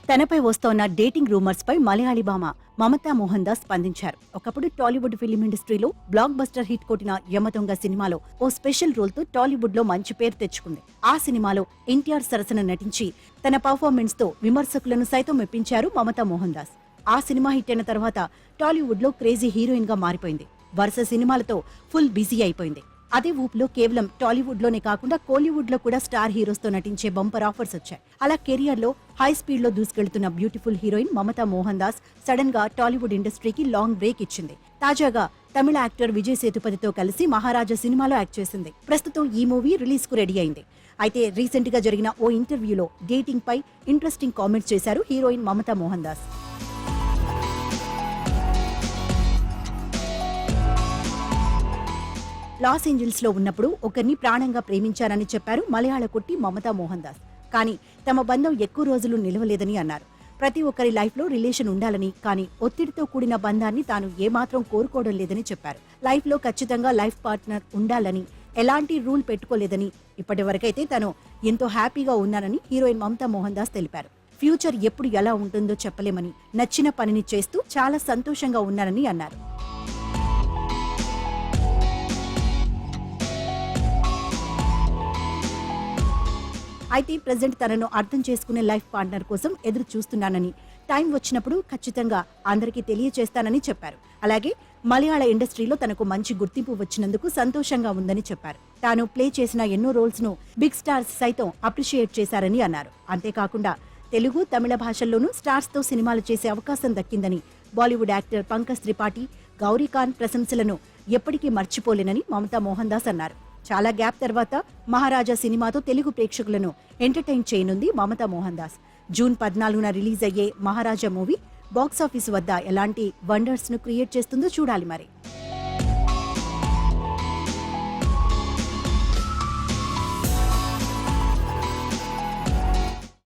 తనపై వస్తోన్న dating rumours పై మలయాళీ భామ మమతా మోహన్ దాస్ స్పందించారు. ఒకప్పుడు టాలీవుడ్ ఫిలిం ఇండస్ట్రీలో బ్లాక్ బస్టర్ హిట్ కొట్టిన యమదొంగ సినిమాలో ఓ స్పెషల్ రోల్ తో టాలీవుడ్ లో మంచి పేరు తెచ్చుకుంది. ఆ సినిమాలో ఎన్టీఆర్ సరసన నటించి తన పర్ఫార్మెన్స్ తో విమర్శకులను సైతం మెప్పించారు మమతా మోహన్ దాస్. ఆ సినిమా హిట్ అయిన తర్వాత టాలీవుడ్ లో క్రేజీ హీరోయిన్ గా మారిపోయింది. వరుస సినిమాలతో ఫుల్ బిజీ అయిపోయింది. అదే ఊపులో కేవలం టాలీవుడ్ లోనే కాకుండా కోలీవుడ్ లో కూడా స్టార్ హీరోస్ తో నటించే బంపర్ ఆఫర్స్ వచ్చాయి. అలా కెరియర్ లో హై స్పీడ్ లో దూసుకెళ్తున్న beautiful heroine Mamta Mohandas sudden గా టాలీవుడ్ ఇండస్ట్రీకి లాంగ్ బ్రేక్ ఇచ్చింది. తాజాగా తమిళ యాక్టర్ విజయ్ సేతుపతితో కలిసి మహారాజా సినిమాలో యాక్ట్ చేసింది. ప్రస్తుతం ఈ మూవీ రిలీజ్ కు రెడీ అయింది. అయితే రీసెంట్ గా జరిగిన ఓ ఇంటర్వ్యూలో డేటింగ్ పై ఇంట్రెస్టింగ్ కామెంట్స్ చేశారు heroine Mamta Mohan Das. Los Angeles లో ఉన్నప్పుడు ఒకరిని ప్రాణంగా ప్రేమించానని చెప్పారు మలయాళ కొట్టి మమతా మోహన్ దాస్. కానీ తమ బంధం ఎక్కువ రోజులు నిలవలేదని అన్నారు. ప్రతి ఒక్కరి లైఫ్ లో రిలేషన్ ఉండాలని, కానీ ఒత్తిడితో కూడిన బంధాన్ని తాను ఏమాత్రం కోరుకోవడం లేదని చెప్పారు. లైఫ్ లో ఖచ్చితంగా లైఫ్ పార్ట్నర్ ఉండాలని ఎలాంటి రూల్ పెట్టుకోలేదని, ఇప్పటి వరకైతే తను ఎంతో హ్యాపీగా ఉన్నానని హీరోయిన్ మమతా మోహన్ దాస్ తెలిపారు. ఫ్యూచర్ ఎప్పుడు ఎలా ఉంటుందో చెప్పలేమని, నచ్చిన పనిని చేస్తూ చాలా సంతోషంగా ఉన్నానని అన్నారు. అయితే ప్రెజెంట్ తనను అర్థం చేసుకునే లైఫ్ పార్ట్నర్ కోసం ఎదురు చూస్తున్నానని, టైం వచ్చినప్పుడు ఖచ్చితంగా అందరికీ తెలియచేస్తానని చెప్పారు. అలాగే మలయాళ ఇండస్ట్రీలో తనకు మంచి గుర్తింపు వచ్చినందుకు సంతోషంగా ఉందని చెప్పారు. తాను ప్లే చేసిన ఎన్నో రోల్స్ ను బిగ్ స్టార్స్ సైతం అప్రిషియేట్ చేశారని అన్నారు. అంతేకాకుండా తెలుగు, తమిళ భాషల్లోనూ స్టార్స్ తో సినిమాలు చేసే అవకాశం దక్కిందని, బాలీవుడ్ యాక్టర్ పంకజ్ త్రిపాఠి, గౌరీఖాన్ ప్రశంసలను ఎప్పటికీ మర్చిపోలేనని మమతా మోహన్ దాస్ అన్నారు. చాలా గ్యాప్ తర్వాత మహారాజా సినిమాతో తెలుగు ప్రేక్షకులను ఎంటర్టైన్ చేయనుంది మమతా మోహన్ దాస్. జూన్ 14న రిలీజ్ అయ్యే మహారాజా మూవీ బాక్సాఫీస్ వద్ద ఎలాంటి వండర్స్ ను క్రియేట్ చేస్తుందో చూడాలి మరి.